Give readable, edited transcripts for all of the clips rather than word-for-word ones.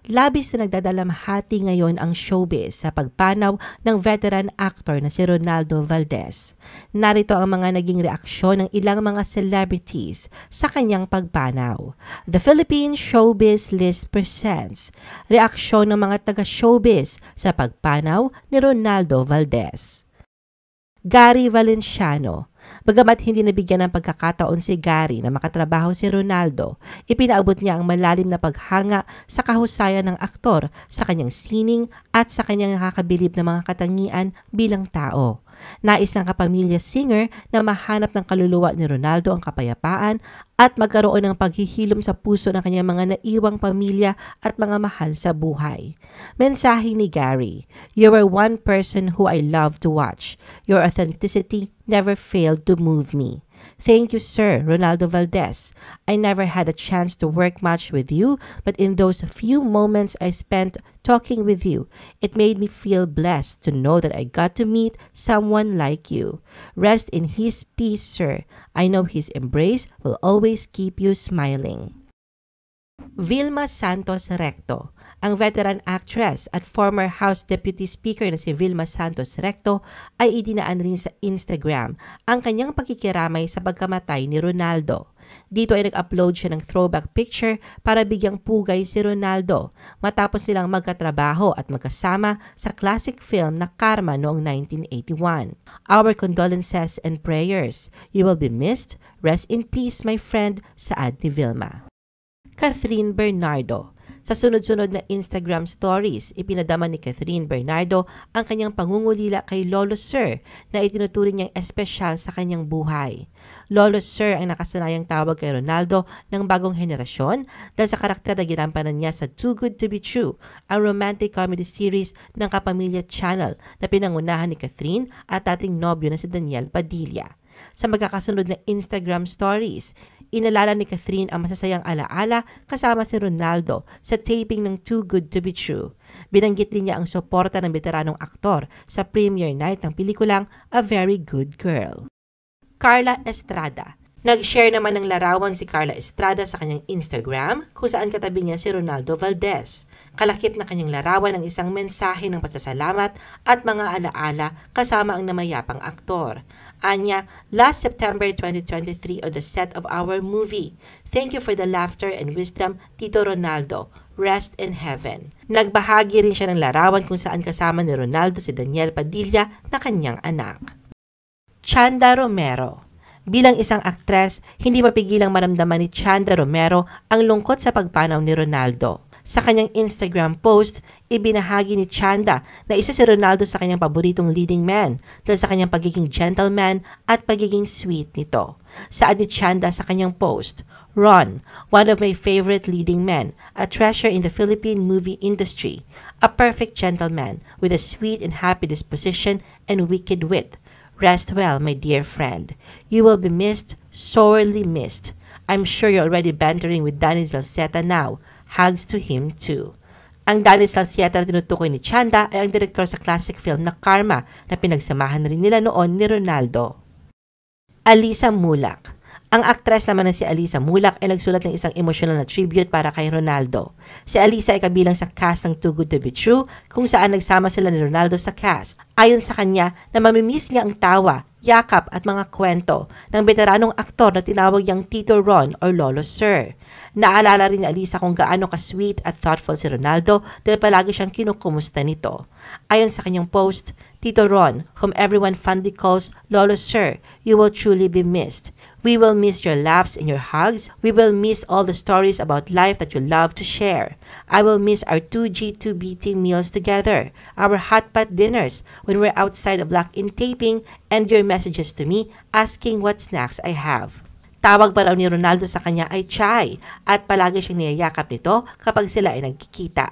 Labis na nagdadalamhati ngayon ang showbiz sa pagpanaw ng veteran actor na si Ronaldo Valdez. Narito ang mga naging reaksyon ng ilang mga celebrities sa kanyang pagpanaw. The Philippine Showbiz List presents reaksyon ng mga taga-showbiz sa pagpanaw ni Ronaldo Valdez. Gary Valenciano. Bagamat hindi nabigyan ng pagkakataon si Gary na makatrabaho si Ronaldo, ipinaabot niya ang malalim na paghanga sa kahusayan ng aktor sa kanyang sining at sa kanyang nakakabilib na mga katangian bilang tao. Nais ng kapamilya singer na mahanap ng kaluluwa ni Ronaldo ang kapayapaan at magkaroon ng paghihilom sa puso ng kanyang mga naiwang pamilya at mga mahal sa buhay. Mensahe ni Gary, "You are one person who I love to watch. Your authenticity never failed to move me. Thank you, Sir Ronaldo Valdez. I never had a chance to work much with you, but in those few moments I spent talking with you, it made me feel blessed to know that I got to meet someone like you. Rest in His peace, sir. I know His embrace will always keep you smiling." Vilma Santos Recto. Ang veteran actress at former House Deputy Speaker na si Vilma Santos Recto ay idinaan rin sa Instagram ang kanyang pakikiramay sa pagkamatay ni Ronaldo. Dito ay nag-upload siya ng throwback picture para bigyang pugay si Ronaldo matapos silang magkatrabaho at magkasama sa classic film na Karma noong 1981. "Our condolences and prayers. You will be missed. Rest in peace, my friend," saad ni Vilma. Catherine Bernardo. Sa sunod-sunod na Instagram stories, ipinadama ni Catherine Bernardo ang kanyang pangungulila kay Lolo Sir na itinuturing niyang espesyal sa kanyang buhay. Lolo Sir ang nakasanayang tawag kay Ronaldo ng bagong henerasyon dahil sa karakter na ginampanan niya sa Too Good to be True, ang romantic comedy series ng Kapamilya Channel na pinangunahan ni Catherine at dating nobyo na si Daniel Padilla. Sa magkakasunod na Instagram stories, inalala ni Catherine ang masasayang alaala kasama si Ronaldo sa taping ng Too Good to be True. Binanggit din niya ang suporta ng veteranong aktor sa premiere night ng pelikulang A Very Good Girl. Carla Estrada. Nag-share naman ng larawan si Carla Estrada sa kanyang Instagram kung saan katabi niya si Ronaldo Valdez. Kalakip na kanyang larawan ang isang mensahe ng pasasalamat at mga alaala kasama ang namayapang aktor. Anya, "Last September 2023 on the set of our movie. Thank you for the laughter and wisdom, Tito Ronaldo. Rest in heaven." Nagbahagi rin siya ng larawan kung saan kasama ni Ronaldo si Daniel Padilla na kanyang anak. Chanda Romero. Bilang isang aktres, hindi mapigilang maramdaman ni Chanda Romero ang lungkot sa pagpanaw ni Ronaldo. Sa kanyang Instagram post, ibinahagi ni Chanda na isa si Ronaldo sa kanyang paboritong leading man dahil sa kanyang pagiging gentleman at pagiging sweet nito. Saad ni Chanda sa kanyang post, "Ron, one of my favorite leading men, a treasure in the Philippine movie industry, a perfect gentleman with a sweet and happy disposition and wicked wit. Rest well, my dear friend. You will be missed, sorely missed. I'm sure you're already bantering with Danny Salceta now. Hugs to him too." Ang Danny Salceta na tinutukoy ni Chanda ay ang direktor sa classic film na Karma na pinagsamahan rin nila noon ni Ronaldo. Alisa Mulak. Ang aktres naman na si Alisa Mulak ay nagsulat ng isang emosyonal na tribute para kay Ronaldo. Si Alisa ay kabilang sa cast ng Too Good to be True kung saan nagsama sila ni Ronaldo sa cast. Ayon sa kanya na mamimiss niya ang tawa, yakap at mga kwento ng veteranong aktor na tinawag niyang Tito Ron or Lolo Sir. Naalala rin ni Alisa kung gaano ka-sweet at thoughtful si Ronaldo dahil palagi siyang kinukumusta nito. Ayon sa kanyang post, "Tito Ron, whom everyone fondly calls Lolo Sir, you will truly be missed. We will miss your laughs and your hugs. We will miss all the stories about life that you love to share. I will miss our 2G2BT meals together, our hot pot dinners when we're outside of lock-in taping, and your messages to me asking what snacks I have." Tawag pa raw ni Ronaldo sa kanya ay Chay at palagi siyang niyayakap nito kapag sila ay nagkikita.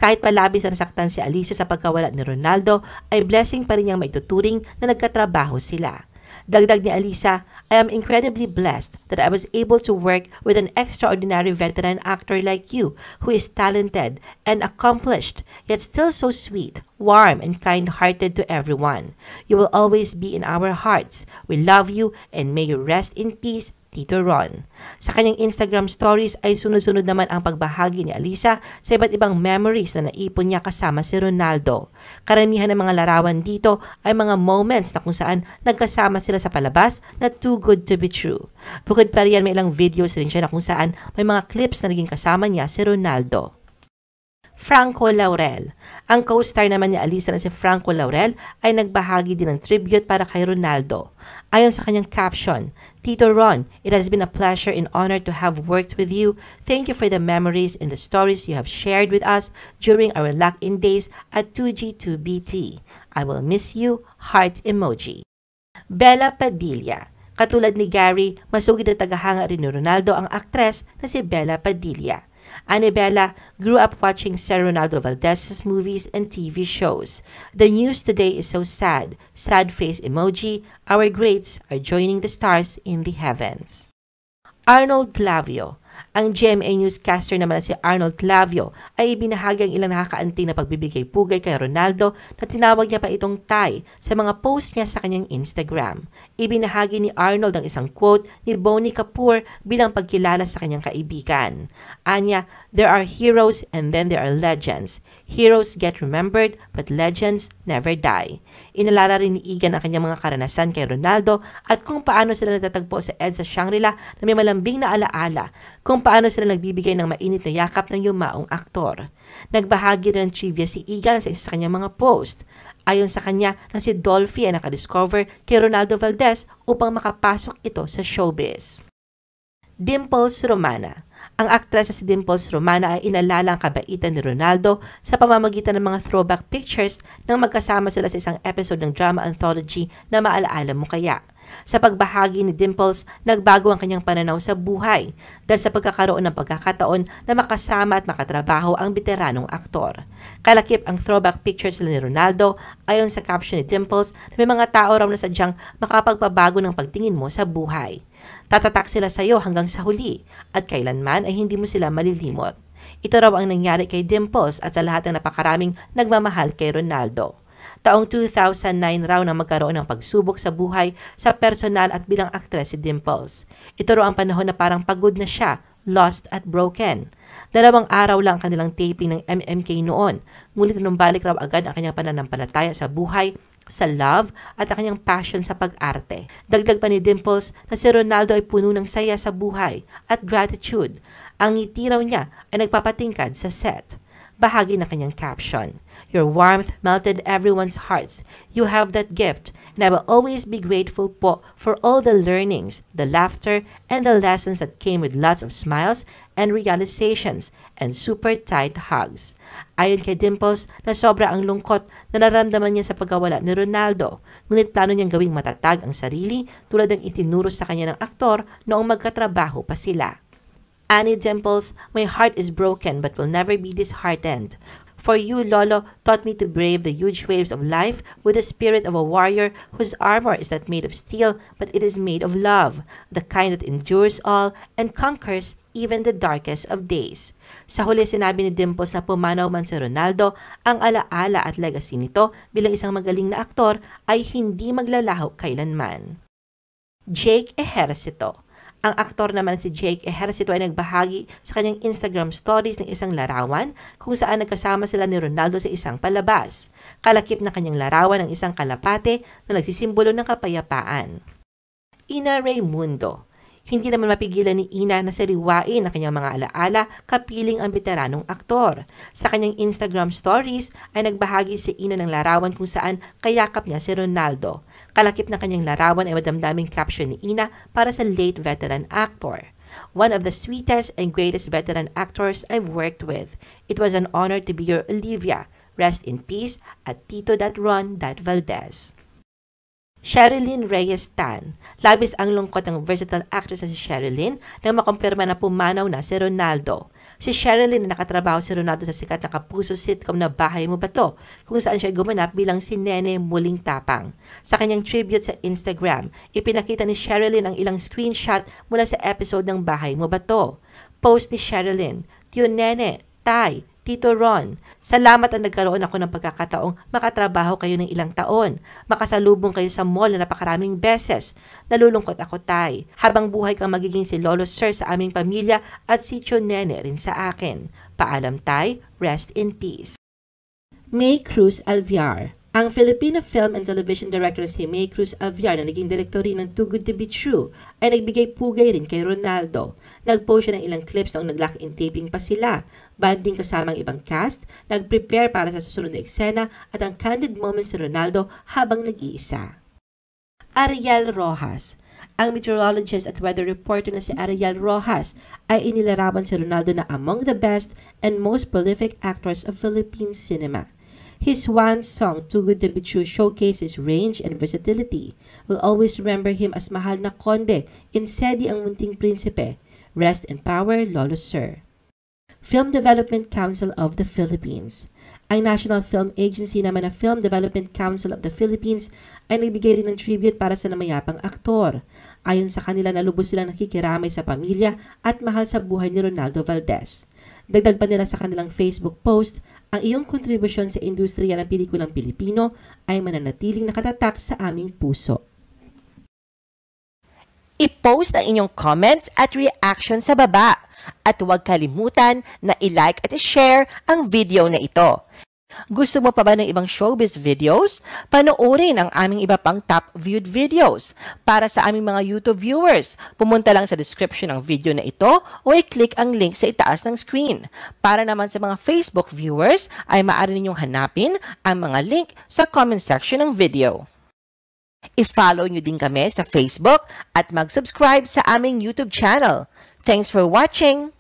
Kahit palabis ang nasaktan si Alisa sa pagkawala ni Ronaldo, ay blessing pa rin niyang maituturing na nagkatrabaho sila. Dagdag ni Alisa, "I am incredibly blessed that I was able to work with an extraordinary veteran actor like you who is talented and accomplished, yet still so sweet, warm, and kind-hearted to everyone. You will always be in our hearts. We love you and may you rest in peace, Tito Ron. Sa kanyang Instagram stories ay sunod-sunod naman ang pagbahagi ni Alisa sa iba't ibang memories na naipon niya kasama si Ronaldo. Karamihan ng mga larawan dito ay mga moments na kung saan nagkasama sila sa palabas na too good to be true. Bukod pa riyan, may ilang videos rin siya na kung saan may mga clips na naging kasama niya si Ronaldo. Franco Laurel. Ang co-star naman ni Alisa na si Franco Laurel ay nagbahagi din ng tribute para kay Ronaldo. Ayon sa kanyang caption, Tito Ron, it has been a pleasure and honor to have worked with you. Thank you for the memories and the stories you have shared with us during our lock-in days at 2G2BT. I will miss you, heart emoji. Bella Padilla. Katulad ni Gary, masugid na tagahanga rin ni Ronaldo ang aktres na si Bella Padilla. Annabella grew up watching Sir Ronaldo Valdez's movies and TV shows. The news today is so sad. Sad face emoji. Our greats are joining the stars in the heavens. Arnold Clavio. Ang GMA newscaster naman na si Arnold Clavio ay ibinahagi ang ilang nakakaanting na pagbibigay-pugay kay Ronaldo na tinawag niya pa itong Tay sa mga post niya sa kanyang Instagram. Ibinahagi ni Arnold ang isang quote ni Bonnie Kapoor bilang pagkilala sa kanyang kaibigan. Anya, there are heroes and then there are legends. Heroes get remembered but legends never die. Inalala rin ni Egan ang kanyang mga karanasan kay Ronaldo at kung paano sila natatagpo sa EDSA Shangri-La na may malambing na alaala, kung paano sila nagbibigay ng mainit na yakap ng yumaong aktor. Nagbahagi rin ng trivia si Egan sa isa sa kanyang mga post. Ayon sa kanya na si Dolphy ay nakadiscover kay Ronaldo Valdez upang makapasok ito sa showbiz. Dimples Romana. Ang aktres na si Dimples Romana ay inalala ang kabaitan ni Ronaldo sa pamamagitan ng mga throwback pictures nang magkasama sila sa isang episode ng drama anthology na Maalaala Mo Kaya. Sa pagbahagi ni Dimples, nagbago ang kanyang pananaw sa buhay dahil sa pagkakaroon ng pagkakataon na makasama at makatrabaho ang veteranong aktor. Kalakip ang throwback pictures nila ni Ronaldo ayon sa caption ni Dimples na may mga tao raw na sadyang makapagpabago ng pagtingin mo sa buhay. Tatatak sila sa iyo hanggang sa huli at kailanman ay hindi mo sila malilimot. Ito raw ang nangyari kay Dimples at sa lahat ng napakaraming nagmamahal kay Ronaldo. Taong 2009 raw na magkaroon ng pagsubok sa buhay sa personal at bilang aktres si Dimples. Ito raw ang panahon na parang pagod na siya, lost at broken. 2 araw lang kanilang taping ng MMK noon, ngunit numbalik raw agad ang kanyang pananampalataya sa buhay, sa love at ang kanyang passion sa pag-arte. Dagdag pa ni Dimples na si Ronaldo ay puno ng saya sa buhay at gratitude. Ang ngiti raw niya ay nagpapatingkad sa set. Bahagi na kanyang caption, Your warmth melted everyone's hearts. You have that gift, and I will always be grateful po for all the learnings, the laughter, and the lessons that came with lots of smiles and realizations and super tight hugs. Ayon kay Dimples na sobra ang lungkot na naramdaman niya sa pagkawala ni Ronaldo, ngunit plano niyang gawing matatag ang sarili tulad ng itinuro sa kanya ng aktor noong magkatrabaho pa sila. Annie Dimples, my heart is broken but will never be disheartened. For you, Lolo, taught me to brave the huge waves of life with the spirit of a warrior whose armor is not made of steel but it is made of love, the kind that endures all and conquers even the darkest of days. Sa huli, sinabi ni Dimples na pumanaw man si Ronaldo, ang alaala at legacy nito bilang isang magaling na aktor ay hindi maglalaho kailanman. Jake Ejercito. Ang aktor naman si Jake Ejercito ay nagbahagi sa kanyang Instagram stories ng isang larawan kung saan nagkasama sila ni Ronaldo sa isang palabas. Kalakip na kanyang larawan ng isang kalapate na nagsisimbolo ng kapayapaan. Ina Raymundo. Hindi naman mapigilan ni Ina na sariwain ang kanyang mga alaala kapiling ang veteranong aktor. Sa kanyang Instagram stories ay nagbahagi si Ina ng larawan kung saan kayakap niya si Ronaldo. Kalakip na kanyang larawan ay madamdaming caption ni Ina para sa late veteran actor. One of the sweetest and greatest veteran actors I've worked with. It was an honor to be your Olivia. Rest in peace at Tito.Ron.Valdez. Sherilyn Reyes Tan. Labis ang lungkot ng versatile actress na si Sherilyn nang makumpirma na pumanaw na si Ronaldo. Si Sherilyn na nakatrabaho si Ronaldo sa sikat na kapuso sitcom na Bahay Mo Ba To, kung saan siya gumanap bilang si Nene Muling Tapang. Sa kanyang tribute sa Instagram, ipinakita ni Sherilyn ang ilang screenshot mula sa episode ng Bahay Mo Ba To. Post ni Sherilyn, Tio Nene, Tay, Tito Ron, salamat ang nagkaroon ako ng pagkakataong makatrabaho kayo ng ilang taon. Makasalubong kayo sa mall na napakaraming beses. Nalulungkot ako, Tay. Habang buhay kang magiging si Lolo Sir sa aming pamilya at si Tio Nene rin sa akin. Paalam, Tay. Rest in peace. May Cruz Alviar. Ang Filipino film and television director si May Cruz Alviar na naging direktor rin ng Too Good to Be True ay nagbigay pugay rin kay Ronaldo. Nag-post siya ng ilang clips noong nag-lock-in taping pa sila. Banding kasama ang ibang cast, nag-prepare para sa susunod na eksena at ang candid moments ni Ronaldo habang nag-iisa. Ariel Rojas. Ang meteorologist at weather reporter na si Ariel Rojas ay inilarawan si Ronaldo na among the best and most prolific actors of Philippine cinema. His swan song, Too Good to Be True, showcases range and versatility. We'll always remember him as mahal na konde in Sedi ang Munting Prinsipe. Rest in power, Lolo Sir. Film Development Council of the Philippines. Ang National Film Agency naman na Film Development Council of the Philippines ay nagbigay rin ng tribute para sa namayapang aktor. Ayon sa kanila, nalubos silang nakikiramay sa pamilya at mahal sa buhay ni Ronaldo Valdez. Dagdag pa nila sa kanilang Facebook post, ang iyong kontribusyon sa industriya ng pelikulang Pilipino ay mananatiling nakatatak sa aming puso. I-post ang inyong comments at reaction sa baba. At huwag kalimutan na i-like at i-share ang video na ito. Gusto mo pa ba ng ibang showbiz videos? Panoorin ang aming iba pang top viewed videos. Para sa aming mga YouTube viewers, pumunta lang sa description ng video na ito o i-click ang link sa itaas ng screen. Para naman sa mga Facebook viewers, ay maaari ninyong hanapin ang mga link sa comment section ng video. I-follow nyo din kami sa Facebook at mag-subscribe sa aming YouTube channel. Thanks for watching!